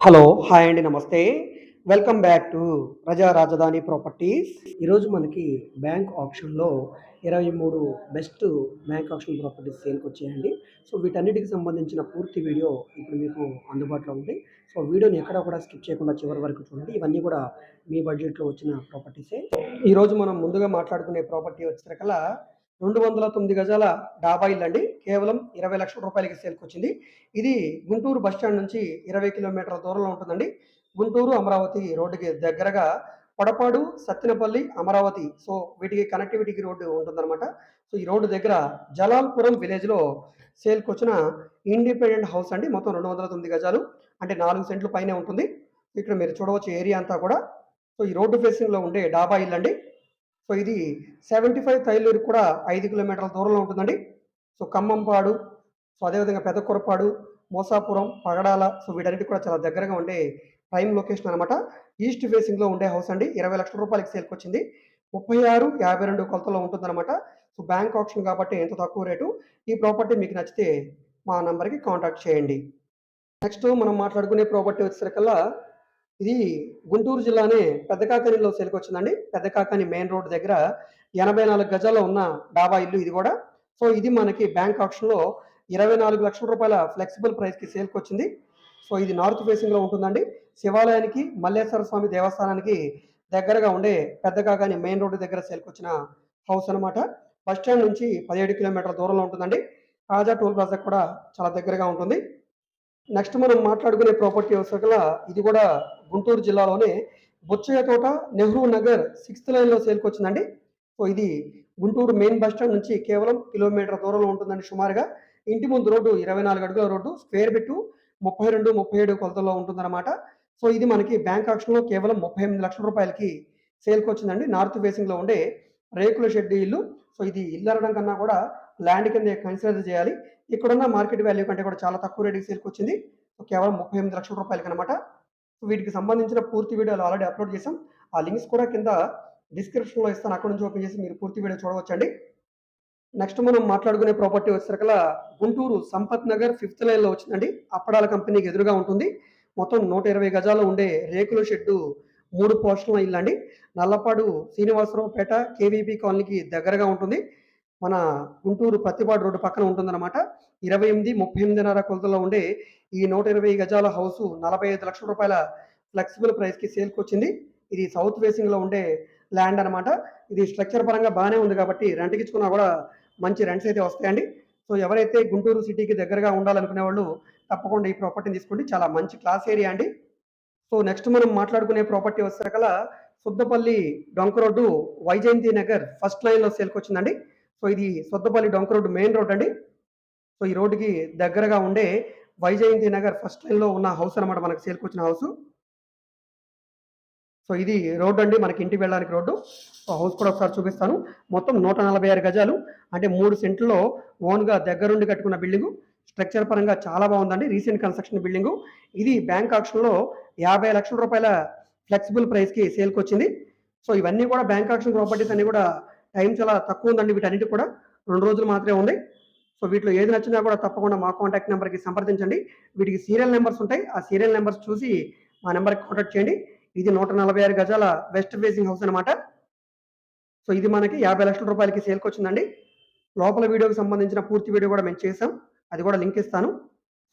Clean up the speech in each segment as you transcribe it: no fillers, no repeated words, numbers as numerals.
Hello! Hi అండి. నమస్తే. Welcome back to ప్రజా రాజధాని ప్రాపర్టీస్. ఈరోజు మనకి బ్యాంక్ ఆప్షన్‌లో 23 బెస్ట్ బ్యాంక్ ఆప్షన్ ప్రాపర్టీస్ సేల్‌కొచ్చాయండి. సో, వీటన్నిటికి సంబంధించిన పూర్తి వీడియో ఇప్పుడు మీకు అందుబాటులో ఉంది. సో, వీడియోని ఎక్కడ కూడా స్కిప్ చేయకుండా చివరి వరకు చూడండి. ఇవన్నీ కూడా మీ బడ్జెట్‌లో వచ్చిన ప్రాపర్టీసే. ఈరోజు మనం ముందుగా మాట్లాడుకునే ప్రాపర్టీ వచ్చేసరికల్లా 209 గజాల డాబా ఇల్లండి. కేవలం 20,00,000 రూపాయలకి సేల్‌కొచ్చింది. ఇది గుంటూరు బస్ స్టాండ్ నుంచి 20 కిలోమీటర్ల దూరంలో ఉంటుందండి. గుంటూరు, అమరావతి రోడ్డుకి దగ్గరగా పొడపాడు, సత్తెనపల్లి, అమరావతి. సో, వీటికి కనెక్టివిటీకి రోడ్డు ఉంటుందన్నమాట. సో, ఈ రోడ్డు దగ్గర జలాల్పురం విలేజ్‌లో సేల్‌కొచ్చిన ఇండిపెండెంట్ హౌస్ అండి. మొత్తం 209 గజాలు. అంటే 4 సెంట్లు పైనే ఉంటుంది. ఇక్కడ మీరు చూడవచ్చు ఏరియా అంతా కూడా. సో, ఈ రోడ్డు ఫేసింగ్‌లో ఉండే డాబా ఇల్లండి. సో, ఇది 75 తైలూరుకి కూడా 5 కిలోమీటర్ల దూరంలో ఉంటుందండి. సో, ఖమ్మంపాడు, సో, అదేవిధంగా పెదకురపాడు, మోసాపురం, పగడాల, సో, వీటన్నిటికి కూడా చాలా దగ్గరగా ఉండే ప్రైమ్ లొకేషన్ అనమాట. ఈస్ట్ ఫేసింగ్‌లో ఉండే హౌస్ అండి. 20,00,000 రూపాయలకి సేల్‌కొచ్చింది. 36, 52 కొలతలో ఉంటుందన్నమాట. సో, బ్యాంక్ ఆప్షన్ కాబట్టి ఎంత తక్కువ రేటు. ఈ ప్రాపర్టీ మీకు నచ్చితే మా నంబర్‌కి కాంటాక్ట్ చేయండి. నెక్స్ట్ మనం మాట్లాడుకునే ప్రాపర్టీ వచ్చేసరికల్లా ఇది గుంటూరు జిల్లానే పెద్దకాకనిలో సేల్‌కొచ్చిందండి. పెద్దకాకని మెయిన్ రోడ్ దగ్గర 84 గజాల్లో ఉన్న డాబా ఇల్లు ఇది గూడా. సో, ఇది మనకి బ్యాంక్ ఆప్షన్‌లో 24,00,000 రూపాయల ఫ్లెక్సిబుల్ ప్రైస్‌కి సేల్‌కొచ్చింది. సో, ఇది నార్త్ ఫేసింగ్‌లో ఉంటుందండి. శివాలయానికి, మల్లేశ్వర స్వామి దేవస్థానానికి దగ్గరగా ఉండే పెద్దకాకని మెయిన్ రోడ్ దగ్గర సేల్‌కొచ్చిన హౌస్ అనమాట. బస్ స్టాండ్ నుంచి 17 కిలోమీటర్ల దూరంలో ఉంటుందండి. కాజా టోల్ ప్లాజాకి కూడా చాలా దగ్గరగా ఉంటుంది. నెక్స్ట్ మనం మాట్లాడుకునే ప్రాపర్టీ వచ్చేసరికల్లా ఇది కూడా గుంటూరు జిల్లాలోనే బొచ్చయ్య తోట, నెహ్రూ నగర్ 6థ్ లైన్‌లో సేల్‌కొచ్చిందండి. సో, ఇది గుంటూరు మెయిన్ బస్ స్టాండ్ నుంచి కేవలం కిలోమీటర్ దూరంలో ఉంటుందండి సుమారుగా. ఇంటి ముందు రోడ్డు 24 అడుగుల రోడ్డు. స్క్వేర్ బిట్టు 32, 37 కొలతల్లో ఉంటుందన్నమాట. సో, ఇది మనకి బ్యాంక్ ఆక్షన్‌లో కేవలం 38,00,000 రూపాయలకి సేల్‌కొచ్చిందండి. నార్త్ ఫేసింగ్‌లో ఉండే రేకుల షెడ్ ఇల్లు. సో, ఇది ఇల్లు అనడం కన్నా కూడా ల్యాండ్ కిందే కన్సిడర్ చేయాలి. ఇక్కడున్న మార్కెట్ వాల్యూ కంటే కూడా చాలా తక్కువ రేట్‌కి సేల్‌కొచ్చింది. కేవలం 38,00,000 రూపాయలకనమాట. వీటికి సంబంధించిన పూర్తి వీడియోలు ఆల్రెడీ అప్‌లోడ్ చేశాం. ఆ లింక్స్ కూడా కింద డిస్క్రిప్షన్‌లో ఇస్తాను. అక్కడి నుంచి ఓపెన్ చేసి మీరు పూర్తి వీడియో చూడవచ్చండి. నెక్స్ట్ మనం మాట్లాడుకునే ప్రాపర్టీ వచ్చేసరికల్లా గుంటూరు సంపత్ నగర్ 5థ్ లైన్‌లో వచ్చిందండి. అప్పడాల కంపెనీకి ఎదురుగా ఉంటుంది. మొత్తం 120 గజాల్లో ఉండే రేకుల షెడ్డు 3 పోర్షన్ల ఇల్లండి. నల్లపాడు శ్రీనివాసరావుపేట కేవీపీ కాలనీకి దగ్గరగా ఉంటుంది. మన గుంటూరు ప్రత్తిపాడు రోడ్డు పక్కన ఉంటుందన్నమాట. 28, 38.5 కొలతల్లో ఉండే ఈ 120 గజాల హౌసు 45,00,000 రూపాయల ఫ్లెక్సిబుల్ ప్రైస్‌కి సేల్‌కొచ్చింది. ఇది సౌత్ ఫేసింగ్‌లో ఉండే ల్యాండ్ అనమాట. ఇది స్ట్రక్చర్ పరంగా బానే ఉంది కాబట్టి రెంట్‌కిచ్చుకున్నా గూడా మంచి రెంట్స్ అయితే వస్తాయండి. సో, ఎవరైతే గుంటూరు సిటీకి దగ్గరగా ఉండాలనుకునే వాళ్ళు తప్పకుండా ఈ ప్రాపర్టీని తీసుకోండి. చాలా మంచి క్లాస్ ఏరియా అండి. సో, నెక్స్ట్ మనం మాట్లాడుకునే ప్రాపర్టీ వచ్చేసరికల్లా సుద్దపల్లి డొంక రోడ్డు వైజయంతి నగర్ ఫస్ట్ లైన్‌లో సేల్‌కొచ్చిందండి. సో, ఇది సుద్దపల్లి డొంక రోడ్డు మెయిన్ రోడ్ అండి. సో, ఈ రోడ్డుకి దగ్గరగా ఉండే వైజయంతి నగర్ ఫస్ట్ లైన్‌లో ఉన్న హౌస్ అనమాట మనకు సేల్‌కొచ్చిన హౌసు. సో, ఇది రోడ్డండి మనకి ఇంటికి వెళ్ళడానికి రోడ్డు. సో, హౌస్ కూడా ఒకసారి చూపిస్తాను. మొత్తం 146 గజాలు. అంటే 3 సెంట్‌లో ఓన్‌గా దగ్గరుండి కట్టుకున్న బిల్డింగు. స్ట్రక్చర్ పరంగా చాలా బావుందండి. Recent construction building. ఇది బ్యాంక్ ఆక్షన్‌లో 50,00,000 రూపాయల ఫ్లెక్సిబుల్ ప్రైస్‌కి సేల్‌కొచ్చింది. సో, ఇవన్నీ కూడా బ్యాంక్ ఆక్షన్ ప్రాపర్టీస్ అన్నీ కూడా టైం చాలా తక్కువుందండి వీటన్నిటికి కూడా. 2 రోజులు మాత్రమే ఉంది. సో, వీటిలో ఏది నచ్చినా కూడా తప్పకుండా మా కాంటాక్ట్ నంబర్‌కి సంప్రదించండి. వీటికి సీరియల్ నంబర్స్ ఉంటాయి. ఆ సీరియల్ నంబర్స్ చూసి మా నంబర్‌కి కాంటాక్ట్ చేయండి. ఇది 146 గజాల వెస్ట్ ఫేసింగ్ హౌస్ అనమాట. సో, ఇది మనకి 50,00,000 రూపాయలకి సేల్‌కొచ్చిందండి. లోపల వీడియోకి సంబంధించిన పూర్తి వీడియో కూడా మేము చేసాం. అది కూడా లింక్ ఇస్తాను.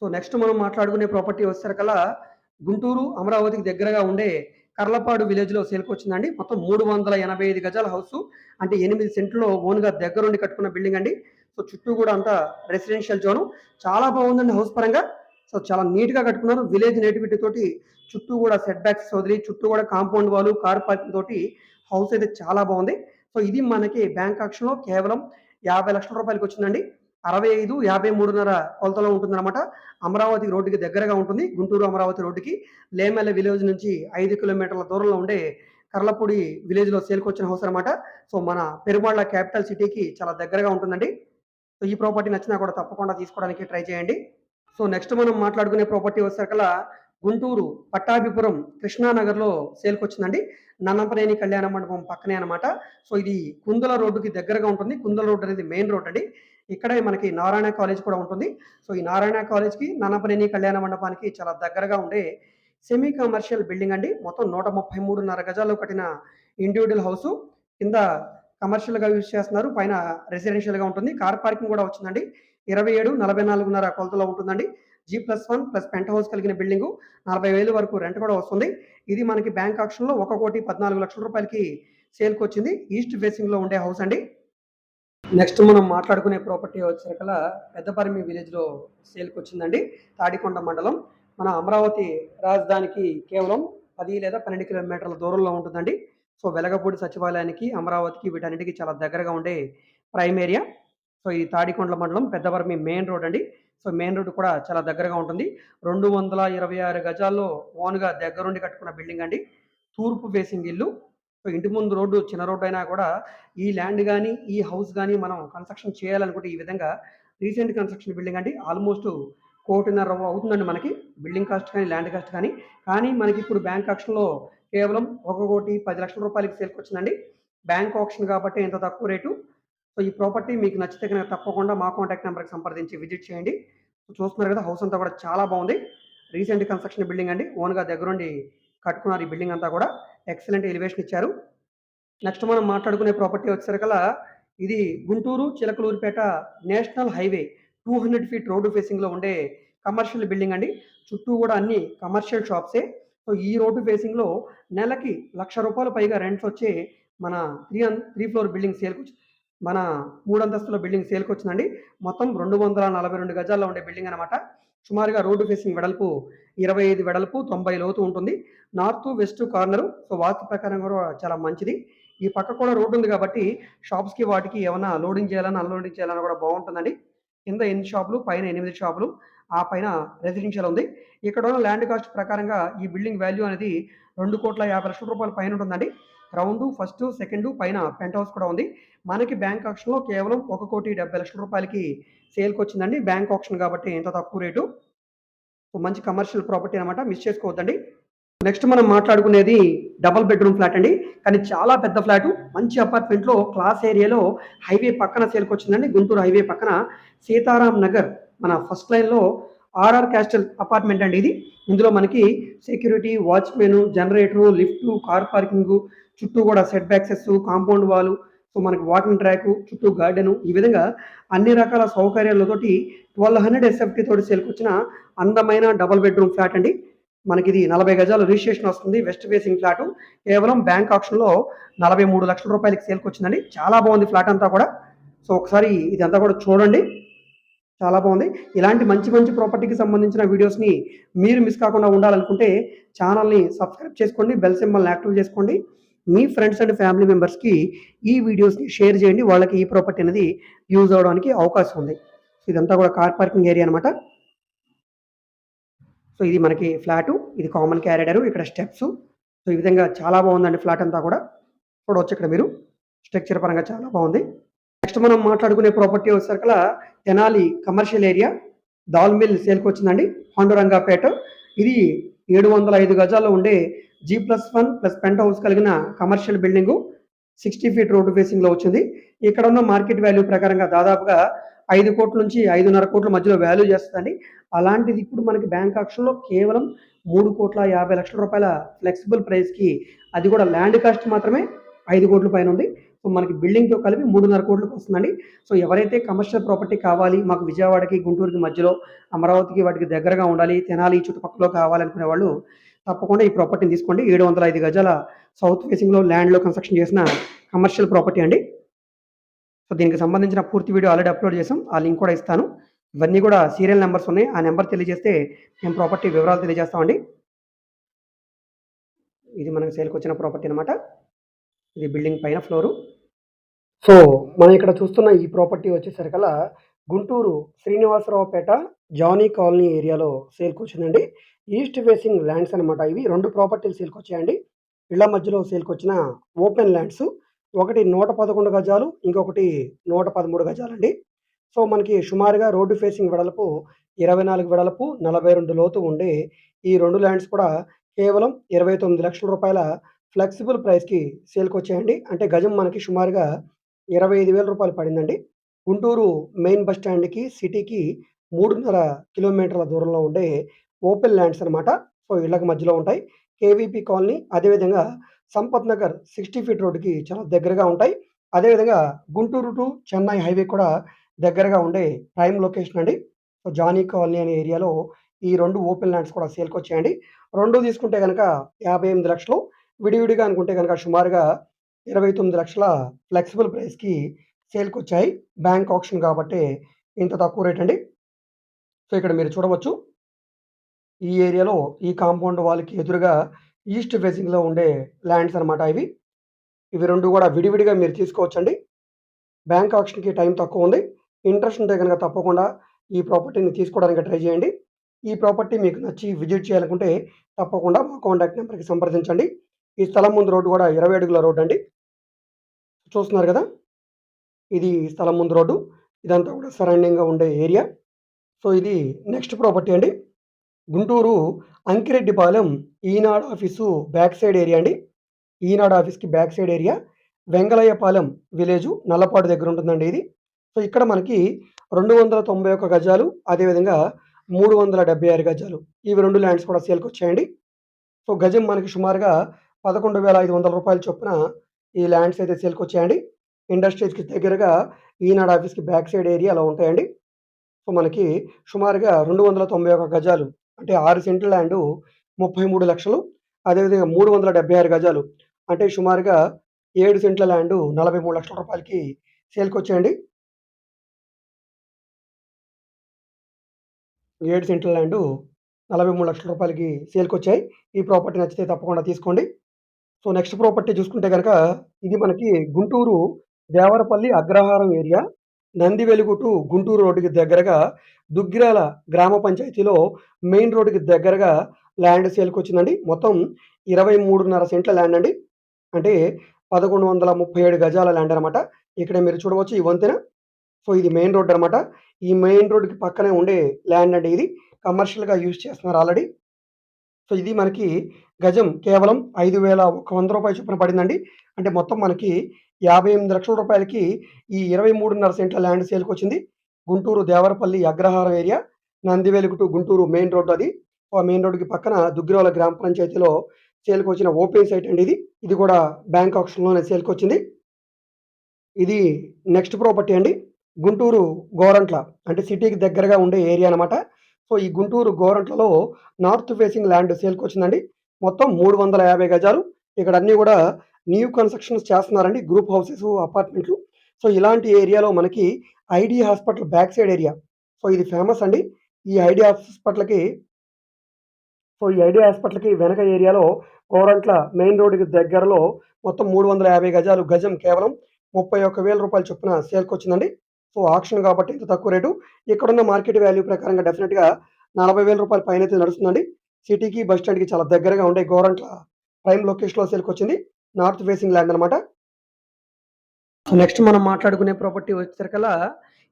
సో, నెక్స్ట్ మనం మాట్లాడుకునే ప్రాపర్టీ వచ్చేసరికల్లా గుంటూరు, అమరావతికి దగ్గరగా ఉండే కర్లపాడు విలేజ్‌లో సేల్‌కొచ్చిందండి. మొత్తం 385 గజాల హౌసు. అంటే 8 సెంట్‌లో ఓన్‌గా దగ్గరుండి కట్టుకున్న బిల్డింగ్ అండి. సో, చుట్టూ కూడా అంతా రెసిడెన్షియల్ జోను. చాలా బాగుందండి హౌస్ పరంగా. సో, చాలా నీట్‌గా కట్టుకున్నారు. విలేజ్ నేటివిటీ తోటి చుట్టూ కూడా సెట్ బ్యాక్స్ వదిలి చుట్టూ కూడా కాంపౌండ్ వాలు, కార్ పార్కింగ్ తోటి హౌస్ అయితే చాలా బాగుంది. సో, ఇది మనకి బ్యాంక్ ఆక్షన్‌లో కేవలం 50,00,000 రూపాయలకొచ్చిందండి. 65, 53.5 కొలతలో ఉంటుందన్నమాట. అమరావతి రోడ్డుకి దగ్గరగా ఉంటుంది. గుంటూరు అమరావతి రోడ్డుకి లేమెల్ల విలేజ్ నుంచి 5 కిలోమీటర్ల దూరంలో ఉండే కర్లపూడి విలేజ్‌లో సేల్‌కొచ్చిన హౌస్ అనమాట. సో, మన పెరుమాళ్ళ క్యాపిటల్ సిటీకి చాలా దగ్గరగా ఉంటుందండి. సో, ఈ ప్రాపర్టీ నచ్చినా కూడా తప్పకుండా తీసుకోవడానికి ట్రై చేయండి. సో, నెక్స్ట్ మనం మాట్లాడుకునే ప్రాపర్టీ వచ్చేసరికల్లా గుంటూరు పట్టాభిపురం కృష్ణానగర్‌లో సేల్‌కొచ్చిందండి. నన్నపనేని కళ్యాణ మండపం పక్కనే అనమాట. సో, ఇది కుందల రోడ్డుకి దగ్గరగా ఉంటుంది. కుందల రోడ్ అనేది మెయిన్ రోడ్ అండి. ఇక్కడే మనకి నారాయణ కాలేజ్ కూడా ఉంటుంది. సో, ఈ నారాయణ కాలేజ్‌కి, నన్నపనేని కళ్యాణ మండపానికి చాలా దగ్గరగా ఉండే సెమీ కమర్షియల్ బిల్డింగ్ అండి. మొత్తం 133.5 గజాల్లో కట్టిన ఇండివిడ్యువల్ హౌసు. కింద కమర్షియల్‌గా యూజ్ చేస్తున్నారు. పైన రెసిడెన్షియల్‌గా ఉంటుంది. కార్ పార్కింగ్ కూడా వచ్చిందండి. 27, 44.5 కొలతలో ఉంటుందండి. G+1 ప్లస్ పెంట్ హౌస్ కలిగిన బిల్డింగు. 40,000 వరకు రెంట్ కూడా వస్తుంది. ఇది మనకి బ్యాంక్ ఆక్షన్‌లో 1,14,00,000 సేల్‌కొచ్చింది. ఈస్ట్ ఫేసింగ్‌లో ఉండే హౌస్ అండి. నెక్స్ట్ మనం మాట్లాడుకునే ప్రాపర్టీ వచ్చేసరికల్లా పెద్దపరిమి విలేజ్‌లో సేల్‌కొచ్చిందండి. తాడికొండ మండలం. మన అమరావతి రాజధానికి కేవలం 10 లేదా 12 కిలోమీటర్ల దూరంలో ఉంటుందండి. సో, వెలగపూడి సచివాలయానికి, అమరావతికి వీటన్నిటికి చాలా దగ్గరగా ఉండే ప్రైమ్ ఏరియా. సో, ఇది తాడికొండల మండలం పెద్దపరిమి మెయిన్ రోడ్ అండి. సో, మెయిన్ రోడ్ కూడా చాలా దగ్గరగా ఉంటుంది. 226 గజాల్లో ఓన్‌గా దగ్గరుండి కట్టుకున్న బిల్డింగ్ అండి. తూర్పు ఫేసింగ్ ఇల్లు. సో, ఇంటి ముందు రోడ్డు చిన్న రోడ్డయినా కూడా ఈ ల్యాండ్ గానీ, ఈ హౌస్ గానీ మనం కన్‌స్ట్రక్షన్ చేయాలనుకుంటే ఈ విధంగా రీసెంట్ కన్‌స్ట్రక్షన్ బిల్డింగ్ అండి. ఆల్‌మోస్ట్ 1,50,00,000 అవుతుందండి మనకి. బిల్డింగ్ కాస్ట్ కానీ, ల్యాండ్ కాస్ట్ కానీ. కానీ మనకిప్పుడు బ్యాంక్ ఆక్షన్‌లో కేవలం 1,10,00,000 సేల్‌కొచ్చిందండి. బ్యాంక్ ఆక్షన్ కాబట్టి ఇంత తక్కువ రేటు. సో, ఈ ప్రాపర్టీ మీకు నచ్చితే గనక తప్పకుండా మా కాంటాక్ట్ నంబర్‌కి సంప్రదించి విజిట్ చేయండి. చూస్తున్నారు కదా! హౌస్ అంతా కూడా చాలా బావుంది. రీసెంట్ కన్‌స్ట్రక్షన్ బిల్డింగ్ అండి. ఓన్‌గా దగ్గరుండి కట్టుకున్నారు ఈ బిల్డింగ్ అంతా కూడా. ఎక్సలెంట్ ఎలివేషన్ ఇచ్చారు. నెక్స్ట్ మనం మాట్లాడుకునే ప్రాపర్టీ వచ్చేసరికల్లా ఇది Guntur, Chilakaluripet national highway 200 feet road ఫేసింగ్‌లో ఉండే కమర్షియల్ బిల్డింగ్ అండి. చుట్టూ గూడా అన్ని కమర్షియల్ షాప్సే. సో, ఈ రోడ్డు ఫేసింగ్‌లో నెలకి రూ. 1,00,000 పైగా రెంట్స్ వచ్చే మన 3 ఫ్లోర్ బిల్డింగ్ సేల్‌కొచ్చి మన 3 అంతస్తుల బిల్డింగ్ సేల్‌కొచ్చిందండి. మొత్తం 242 గజాల్లో ఉండే బిల్డింగ్ అనమాట. సుమారుగా రోడ్డు ఫేసింగ్ వెడల్పు 25 వెడల్పు, 90 లోతు ఉంటుంది. North, west corner. సో, వాస్తు ప్రకారం కూడా చాలా మంచిది. ఈ పక్క కూడా రోడ్డు ఉంది కాబట్టి షాప్స్‌కి వాటికి ఏమన్నా లోడింగ్ చేయాలన్నా, అన్‌లోడింగ్ చేయాలన్నా కూడా బావుంటుందండి. కింద 8 షాపులు, పైన 8 షాపులు. ఆ పైన రెసిడెన్షియల్ ఉంది. ఇక్కడ ఉన్న ల్యాండ్ కాస్ట్ ప్రకారంగా ఈ బిల్డింగ్ వాల్యూ అనేది రూ. 2,50,00,000 పైన ఉంటుందండి. గ్రౌండు, ఫస్టు, సెకండు పైన పెంట్ హౌస్ కూడా ఉంది. మనకి బ్యాంక్ ఆక్షన్‌లో కేవలం రూ. 1,70,00,000 సేల్‌కొచ్చిందండి. బ్యాంక్ ఆక్షన్ కాబట్టి ఇంత తక్కువ రేటు. సో, మంచి కమర్షియల్ ప్రాపర్టీ అనమాట. మిస్ చేసుకోవద్దండి. నెక్స్ట్ మనం మాట్లాడుకునేది డబుల్ బెడ్‌రూమ్ ఫ్లాట్ అండి. కానీ చాలా పెద్ద ఫ్లాటు. మంచి అపార్ట్మెంట్‌లో క్లాస్ ఏరియాలో హైవే పక్కన సేల్‌కొచ్చిందండి. గుంటూరు హైవే పక్కన సీతారాం నగర్ మన ఫస్ట్ లైన్‌లో ఆర్ఆర్ క్యాస్టల్ అపార్ట్మెంట్ అండి ఇది. ఇందులో మనకి security, watchman, generator, lift, car parking, చుట్టూ కూడా set backs, compound wall, so, మనకి వాకింగ్ ట్రాకు, చుట్టూ గార్డెను ఈ విధంగా అన్ని రకాల సౌకర్యాలతోటి 1,200 ఎస్ఎఫ్‌టీ తోటి సేల్‌కొచ్చిన అందమైన డబుల్ బెడ్‌రూమ్ ఫ్లాట్ అండి. మనకిది 40 గజాలు రిజిస్ట్రేషన్ వస్తుంది. West facing flat. కేవలం బ్యాంక్ ఆక్షన్‌లో రూ. 43,00,000 సేల్‌కొచ్చిందండి. చాలా బాగుంది ఫ్లాట్ అంతా కూడా. సో, ఒకసారి ఇదంతా కూడా చూడండి. చాలా బాగుంది. ఇలాంటి మంచి మంచి ప్రాపర్టీకి సంబంధించిన వీడియోస్‌ని మీరు మిస్ కాకుండా ఉండాలనుకుంటే ఛానల్‌ని సబ్స్క్రైబ్ చేసుకోండి. బెల్ సింబల్‌ని యాక్టివ్ చేసుకోండి. మీ ఫ్రెండ్స్ అండ్ ఫ్యామిలీ మెంబర్స్‌కి ఈ వీడియోస్‌ని షేర్ చేయండి. వాళ్ళకి ఈ ప్రాపర్టీ అనేది యూజ్ అవ్వడానికి అవకాశం ఉంది. ఇదంతా కూడా కార్ పార్కింగ్ ఏరియా అనమాట. సో, ఇది మనకి ఫ్లాటు. ఇది కామన్ క్యారిడారు. ఇక్కడ స్టెప్సు. సో, ఈ విధంగా చాలా బాగుందండి ఫ్లాట్ అంతా కూడా. చూడవచ్చు ఇక్కడ మీరు. స్ట్రక్చర్ పరంగా చాలా బాగుంది. నెక్స్ట్ మనం మాట్లాడుకునే ప్రాపర్టీ వచ్చేసరికల్లా Tenali commercial area. Dal mill సేల్‌కొచ్చిందండి. పాండురంగాపేట. ఇది 705 గజాల్లో ఉండే G+1 ప్లస్ పెంట్ హౌస్ కలిగిన కమర్షియల్ బిల్డింగు. 60 ఫీట్ రోడ్డు ఫేసింగ్‌లో వచ్చింది. ఇక్కడ ఉన్న మార్కెట్ వాల్యూ ప్రకారంగా దాదాపుగా 5,00,00,000 నుంచి 5,50,00,000 మధ్యలో వాల్యూ చేస్తదండి. అలాంటిది ఇప్పుడు మనకి బ్యాంక్ ఆక్షన్‌లో కేవలం రూ. 3,50,00,000 ఫ్లెక్సిబుల్ ప్రైస్‌కి, అది కూడా ల్యాండ్ కాస్ట్ మాత్రమే 5,00,00,000 పైన ఉంది. సో, మనకి బిల్డింగ్‌తో కలిపి 3,50,00,000కి వస్తుందండి. సో, ఎవరైతే కమర్షియల్ ప్రాపర్టీ కావాలి, మాకు విజయవాడకి, గుంటూరుకి మధ్యలో, అమరావతికి వాటికి దగ్గరగా ఉండాలి, తెనాలి చుట్టుపక్కల కావాలనుకునే వాళ్ళు తప్పకుండా ఈ ప్రాపర్టీని తీసుకోండి. 705 గజాల సౌత్ ఫేసింగ్‌లో ల్యాండ్‌లో కన్‌స్ట్రక్షన్ చేసిన కమర్షియల్ ప్రాపర్టీ అండి. సో, దీనికి సంబంధించిన పూర్తి వీడియో ఆల్రెడీ అప్‌లోడ్ చేసాం. ఆ లింక్ కూడా ఇస్తాను. ఇవన్నీ కూడా సీరియల్ నంబర్స్ ఉన్నాయి. ఆ నంబర్ తెలియజేస్తే మేము ప్రాపర్టీ వివరాలు తెలియజేస్తామండి. ఇది మనకు సేల్‌కొచ్చిన ప్రాపర్టీ అనమాట. ఇది బిల్డింగ్ పైన ఫ్లోరు. సో, మనం ఇక్కడ చూస్తున్న ఈ ప్రాపర్టీ వచ్చేసరికల్లా గుంటూరు శ్రీనివాసరావుపేట జానీ కాలనీ ఏరియాలో సేల్‌కొచ్చిందండి. ఈస్ట్ ఫేసింగ్ ల్యాండ్స్ అనమాట ఇవి. 2 ప్రాపర్టీలు సేల్‌కొచ్చాయండి. ఇళ్ళ మధ్యలో సేల్‌కొచ్చిన ఓపెన్ ల్యాండ్స్. ఒకటి 111 గజాలు, ఇంకొకటి 113 గజాలండి. సో, మనకి సుమారుగా రోడ్డు ఫేసింగ్ వెడల్పు 24 వెడల్పు, 42 లోతు ఉండే ఈ 2 ల్యాండ్స్ కూడా కేవలం రూ. 29,00,000 ఫ్లెక్సిబుల్ ప్రైస్‌కి సేల్‌కొచ్చాయండి. అంటే గజం మనకి సుమారుగా రూ. 25,000 పడిందండి. గుంటూరు మెయిన్ బస్ స్టాండ్‌కి, సిటీకి 3.5 కిలోమీటర్ల దూరంలో ఉండే ఓపెన్ ల్యాండ్స్ అనమాట. సో ఇళ్ళకి మధ్యలో ఉంటాయి. కేవీపీ కాలనీ, అదేవిధంగా సంపత్ నగర్ 60 ఫీట్ రోడ్డుకి చాలా దగ్గరగా ఉంటాయి. అదేవిధంగా గుంటూరు టు చెన్నై హైవే కూడా దగ్గరగా ఉండే ప్రైమ్ లొకేషన్ అండి. సో జానీ కాలనీ అనే ఏరియాలో ఈ 2 ఓపెన్ ల్యాండ్స్ కూడా సేల్‌కొచ్చాయండి. 2 తీసుకుంటే గనక 58,00,000, విడివిడిగా అనుకుంటే గనక సుమారుగా 29,00,000 ఫ్లెక్సిబుల్ ప్రైస్‌కి సేల్‌కొచ్చాయి. బ్యాంక్ ఆక్షన్ కాబట్టి ఇంత తక్కువ రేట్ అండి. సో ఇక్కడ మీరు చూడవచ్చు. ఈ ఏరియాలో ఈ కాంపౌండ్ వాల్‌కి ఎదురుగా ఈస్ట్ ఫేసింగ్‌లో ఉండే ల్యాండ్స్ అనమాట ఇవి. ఇవి 2 గూడా విడివిడిగా మీరు తీసుకోవచ్చండి. బ్యాంక్ ఆక్షన్‌కి టైం తక్కువుంది. ఇంట్రెస్ట్ ఉంటే గనక తప్పకుండా ఈ ప్రాపర్టీని తీసుకోవడానికి ట్రై చేయండి. ఈ ప్రాపర్టీ మీకు నచ్చి విజిట్ చేయాలనుకుంటే తప్పకుండా మా కాంటాక్ట్ నంబర్‌కి సంప్రదించండి. ఈ స్థలం ముందు రోడ్డు గూడా 20 అడుగుల రోడ్డండి. చూస్తున్నారు గదా! ఇది స్థలం ముందు రోడ్డు. ఇదంతా కూడా సరౌండింగ్‌గా ఉండే ఏరియా. సో ఇది నెక్స్ట్ ప్రాపర్టీ అండి. Guntur Ankireddipalem Eenadu office back side area అండి. ఈనాడు ఆఫీస్‌కి back side area. Vengalayapalem village Nallapadu దగ్గర ఉంటుందండి ఇది. సో ఇక్కడ మనకి 291 గజాలు, అదేవిధంగా 376 గజాలు, ఇవి 2 ల్యాండ్స్ కూడా సేల్‌కొచ్చాయండి. సో గజం మనకి సుమారుగా రూ. 11,500 చొప్పున ఈ ల్యాండ్స్ అయితే సేల్‌కొచ్చాయండి. ఇండస్ట్రీస్‌కి దగ్గరగా ఈనాడు ఆఫీస్‌కి బ్యాక్ సైడ్ ఏరియా అలా ఉంటాయండి. సో మనకి సుమారుగా 291 గజాలు అంటే 6 సెంట్ల ల్యాండు 33,00,000, అదేవిధంగా 376 గజాలు అంటే సుమారుగా 7 సెంట్ల ల్యాండు రూ. 43,00,000కి సేల్‌కొచ్చాయండి. 7 సెంట్ల ల్యాండు రూ. 43,00,000కి సేల్‌కొచ్చాయి. ఈ ప్రాపర్టీ నచ్చితే తప్పకుండా తీసుకోండి. సో నెక్స్ట్ ప్రాపర్టీ చూసుకుంటే గనక ఇది మనకి గుంటూరు దేవరపల్లి అగ్రహారం ఏరియా. నందివెలుగు టు గుంటూరు రోడ్డుకి దగ్గరగా దుగ్గిరాల గ్రామ పంచాయతీలో మెయిన్ రోడ్డుకి దగ్గరగా ల్యాండ్ సేల్‌కొచ్చిందండి. మొత్తం 23.5 సెంట్ల ల్యాండ్ అండి. అంటే 1137 గజాల ల్యాండ్ అనమాట. ఇక్కడ మీరు చూడవచ్చు ఈ వంతెన. సో ఇది మెయిన్ రోడ్ అనమాట. ఈ మెయిన్ రోడ్‌కి పక్కనే ఉండే ల్యాండ్ అండి ఇది. కమర్షియల్‌గా యూజ్ చేస్తున్నారు ఆల్రెడీ. సో ఇది మనకి గజం కేవలం రూ. 5,100 చొప్పున పడిందండి. అంటే మొత్తం మనకి రూ. 58,00,000కి ఈ 23.5 సెంట్ల ల్యాండ్ సేల్‌కొచ్చింది. Guntur Devarapalli Agraharam area. Nandivelugu to Guntur main road అది. ఆ మెయిన్ రోడ్‌కి పక్కన దుగ్గిరాల గ్రామ పంచాయతీలో సేల్‌కొచ్చిన ఓపెన్ సైట్ అండి ఇది. ఇది కూడా బ్యాంక్ ఆక్షన్‌లోనే సేల్‌కొచ్చింది. ఇది నెక్స్ట్ ప్రాపర్టీ అండి. గుంటూరు గోరంట్ల అంటే సిటీకి దగ్గరగా ఉండే ఏరియా అనమాట. సో ఈ గుంటూరు గోరంట్లలో నార్త్ ఫేసింగ్ ల్యాండ్ సేల్‌కొచ్చిందండి. మొత్తం 350 గజాలు. ఇక్కడ అన్నీ గూడా న్యూ కన్‌స్ట్రక్షన్స్ చేస్తున్నారండి. గ్రూప్ హౌసెస్, అపార్ట్మెంట్లు. సో ఇలాంటి ఏరియాలో మనకి ID hospital back side area. So ఇది ఫేమస్ అండి. ఈ ఐడీ హాస్పిటల్‌కి ఈ ఐడియా హాస్పిటల్‌కి వెనక ఏరియాలో కోరంట్ల మెయిన్ రోడ్డుకి దగ్గరలో మొత్తం 350 గజాలు, గజం కేవలం రూ. 31,000 చొప్పున సేల్‌కొచ్చిందండి. సో ఆక్షన్ కాబట్టి ఇంత తక్కువ రేటు. ఇక్కడున్న మార్కెట్ వాల్యూ ప్రకారంగా డెఫినిట్‌గా రూ. 40,000 పైనైతే నడుస్తుందండి. సిటీకి, బస్ స్టాండ్‌కి చాలా దగ్గరగా ఉండే గోరంట్ల ప్రైమ్ లొకేషన్‌లో సేల్‌కొచ్చింది. నార్త్ ఫేసింగ్ ల్యాండ్ అనమాట. సో నెక్స్ట్ మనం మాట్లాడుకునే ప్రాపర్టీ వచ్చేసరికల్లా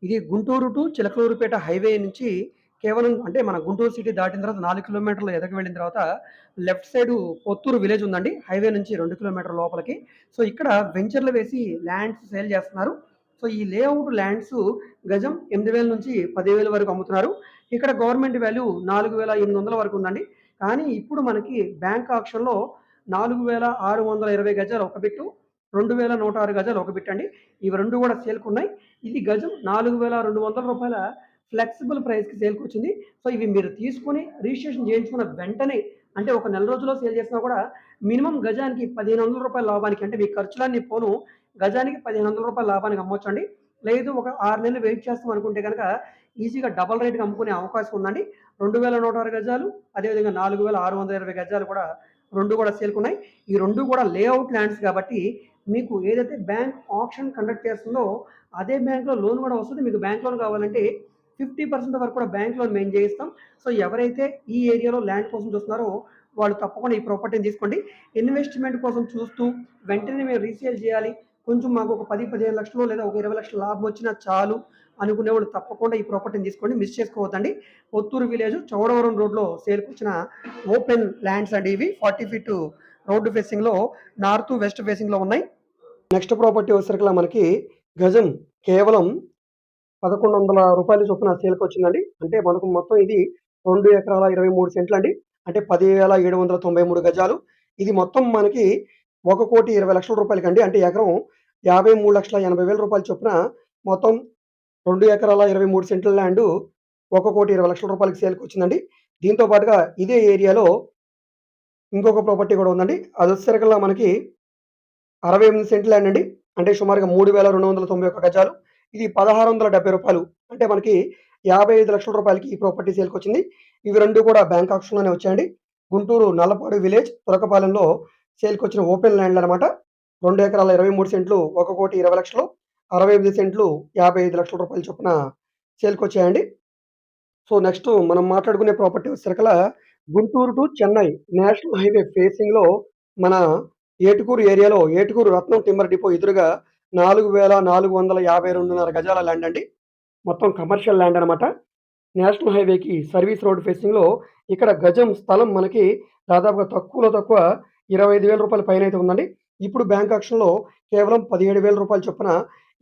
ఇది గుంటూరు టు చిలకలూరిపేట హైవే నుంచి కేవలం అంటే మన గుంటూరు సిటీ దాటిన తర్వాత 4 కిలోమీటర్లు ఎదరికి వెళ్ళిన తర్వాత లెఫ్ట్ సైడు పొత్తూరు విలేజ్ ఉందండి. హైవే నుంచి 2 కిలోమీటర్ల లోపలికి. సో ఇక్కడ వెంచర్‌లు వేసి ల్యాండ్స్ సేల్ చేస్తున్నారు. సో ఈ లేఅవుట్ ల్యాండ్స్ గజం 8,000 నుంచి 10,000 వరకు అమ్ముతున్నారు. ఇక్కడ గవర్నమెంట్ వాల్యూ 4,800 వరకు ఉందండి. కానీ ఇప్పుడు మనకి బ్యాంక్ ఆక్షన్‌లో 4,620 గజాలు ఒక బిట్టు, 2,106 గజాలు ఒక బిట్ అండి. ఇవి 2 కూడా సేల్‌కున్నాయి. ఇది గజం రూ. 4,200 ఫ్లెక్సిబుల్ ప్రైస్‌కి సేల్‌కొచ్చింది. సో ఇవి మీరు తీసుకొని రిజిస్ట్రేషన్ చేయించుకున్న వెంటనే అంటే ఒక నెల రోజుల్లో సేల్ చేసినా కూడా మినిమమ్ గజానికి రూ. 1,500 లాభానికి అంటే మీ ఖర్చులన్నీ పోను గజానికి రూ. 1,500 లాభానికి అమ్మొచ్చండి. లేదు ఒక 6 నెలలు వెయిట్ చేస్తాం అనుకుంటే గనక ఈజీగా డబుల్ రేట్‌కి అమ్ముకునే అవకాశం ఉందండి. 2,106 గజాలు, అదేవిధంగా 4,620 గజాలు కూడా 2 కూడా సేల్‌కున్నాయి. ఈ 2 కూడా లేఅవుట్ ల్యాండ్స్ కాబట్టి మీకు ఏదైతే బ్యాంక్ ఆక్షన్ కండక్ట్ చేస్తుందో అదే బ్యాంక్‌లో లోన్ కూడా వస్తుంది. మీకు బ్యాంక్ లోన్ కావాలంటే 50% వరకు కూడా బ్యాంక్ లోన్ మేము చేయిస్తాం. సో ఎవరైతే ఈ ఏరియాలో ల్యాండ్ కోసం చూస్తున్నారో వాళ్ళు తప్పకుండా ఈ ప్రాపర్టీని తీసుకోండి. ఇన్వెస్ట్‌మెంట్ కోసం చూస్తూ వెంటనే మేము రీసేల్ చేయాలి. కొంచెం మాకు ఒక 10, 15 లక్షలు లేదా ఒక 20 లక్షల లాభం వచ్చినా చాలు అనుకునేవాళ్ళు తప్పకుండా ఈ ప్రాపర్టీని తీసుకోండి. మిస్ చేసుకోవద్దండి. కొత్తూరు విలేజ్ చౌడవరం రోడ్‌లో సేల్‌కొచ్చిన ఓపెన్ ల్యాండ్స్ అండి ఇవి. 40 ఫీట్ రోడ్డు ఫేసింగ్‌లో నార్త్, వెస్ట్ ఫేసింగ్‌లో ఉన్నాయి. నెక్స్ట్ ప్రాపర్టీ వచ్చేసరికల్లా మనకి గజం కేవలం రూ. 1,100 చొప్పున సేల్‌కొచ్చిందండి. అంటే మనకు మొత్తం ఇది 2 ఎకరాల 23 సెంట్లండి. అంటే 10,793 గజాలు. ఇది మొత్తం మనకి 1,20,00,000 అంటే ఎకరం 53,80,000 చొప్పున మొత్తం 2 ఎకరాల 23 సెంట్ల ల్యాండు 1,20,00,000 సేల్‌కొచ్చిందండి. దీంతో పాటుగా ఇదే ఏరియాలో ఇంకొక ప్రాపర్టీ కూడా ఉందండి. అదొచ్చేసరికల్లా మనకి 68 సెంట్ల ల్యాండ్ అండి. అంటే సుమారుగా 3,291 గజాలు. ఇది రూ. 1,670 అంటే మనకి రూ. 55,00,000 ఈ ప్రాపర్టీ సేల్‌కొచ్చింది. ఇవి 2 కూడా బ్యాంక్ ఆక్షన్‌లోనే వచ్చాయండి. గుంటూరు నల్లపాడు విలేజ్ తురకపాలెంలో సేల్‌కొచ్చిన ఓపెన్ ల్యాండ్‌లనమాట. 2 ఎకరాల 23 సెంట్లు 1,20,00,000 68 సెంట్లు రూ. 55,00,000 చొప్పున సేల్‌కొచ్చాయండి. సో, నెక్స్ట్ మనం మాట్లాడుకునే ప్రాపర్టీ వచ్చేసరికల్లా Guntur to Chennai national highway ఫేసింగ్‌లో మన ఏటుకూరు ఏరియాలో ఏటుకూరు రత్నం టింబర్ డిపో ఎదురుగా 4,452.5 గజాల ల్యాండ్ అండి. మొత్తం కమర్షియల్ ల్యాండ్ అనమాట. నేషనల్ హైవేకి సర్వీస్ రోడ్ ఫేసింగ్‌లో ఇక్కడ గజం స్థలం మనకి దాదాపుగా తక్కువలో తక్కువ రూ. 25,000 పైనైతే ఉందండి. ఇప్పుడు బ్యాంక్ ఆక్షన్‌లో కేవలం రూ. 17,000 చొప్పున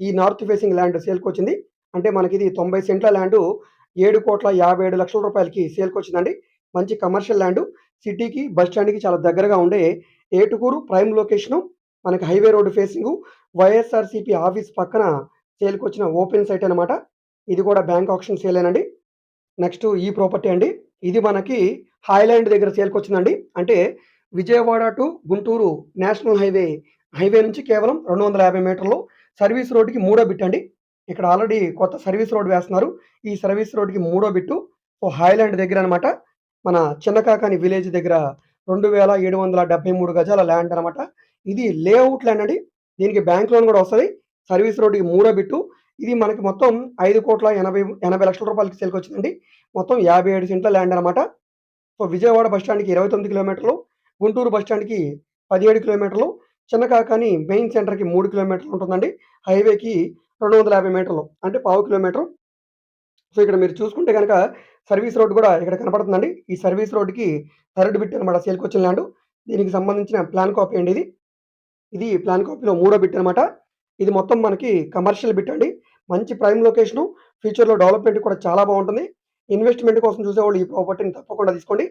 ఈ నార్త్ ఫేసింగ్ ల్యాండ్ సేల్‌కొచ్చింది. అంటే మనకిది 90 సెంట్ల ల్యాండు రూ. 7,57,00,000 సేల్‌కొచ్చిందండి. మంచి కమర్షియల్ ల్యాండు. సిటీకి, బస్ స్టాండ్‌కి చాలా దగ్గరగా ఉండే ఏటుకూరు ప్రైమ్ లొకేషను. మనకి highway road facing. YSRCP office పక్కన సేల్‌కొచ్చిన ఓపెన్ సైట్ అనమాట. ఇది కూడా బ్యాంక్ ఆక్షన్ సేలేనండి. నెక్స్ట్ ఈ ప్రాపర్టీ అండి. ఇది మనకి హాయ్‌లాండ్ దగ్గర సేల్‌కొచ్చిందండి. అంటే Vijayawada to Guntur national highway, highway నుంచి కేవలం 250 మీటర్లు. సర్వీస్ రోడ్‌కి మూడో బిట్ అండి. ఇక్కడ ఆల్రెడీ కొత్త సర్వీస్ రోడ్ వేస్తున్నారు. ఈ సర్వీస్ రోడ్‌కి మూడో బిట్టు. సో, హాయ్‌లాండ్ దగ్గర అనమాట. మన చిన్నకాకాని విలేజ్ దగ్గర 2,773 గజాల ల్యాండ్ అనమాట. ఇది లేఅవుట్ ల్యాండ్ అండి. దీనికి బ్యాంక్ లోన్ కూడా వస్తది. సర్వీస్ రోడ్‌కి మూడో బిట్టు. ఇది మనకి మొత్తం రూ. 5,80,00,000 సేల్‌కొచ్చిందండి. మొత్తం 57 సెంట్ల ల్యాండ్ అనమాట. సో, విజయవాడ బస్ స్టాండ్‌కి 29 కిలోమీటర్లు, గుంటూరు బస్ స్టాండ్‌కి 17 కిలోమీటర్లు, చిన్న కాకాని మెయిన్ సెంటర్‌కి 3 కిలోమీటర్లు ఉంటుందండి. హైవేకి 250 మీటర్లు అంటే పావు కిలోమీటరు. సో, ఇక్కడ మీరు చూసుకుంటే గనక సర్వీస్ రోడ్ కూడా ఇక్కడ కనపడుతుందండి. ఈ సర్వీస్ రోడ్‌కి థర్డ్ బిట్ అనమాట సేల్‌కొచ్చిన ల్యాండు. దీనికి సంబంధించిన ప్లాన్ కాపీ అండి ఇది. ఇది ప్లాన్ కాపీలో మూడో బిట్ అనమాట. ఇది మొత్తం మనకి కమర్షియల్ బిట్ అండి. మంచి ప్రైమ్ లొకేషను. ఫ్యూచర్‌లో డెవలప్‌మెంట్ కూడా చాలా బావుంటుంది. ఇన్వెస్ట్‌మెంట్ కోసం చూసేవాళ్ళు ఈ ప్రాపర్టీని తప్పకుండా తీసుకోండి.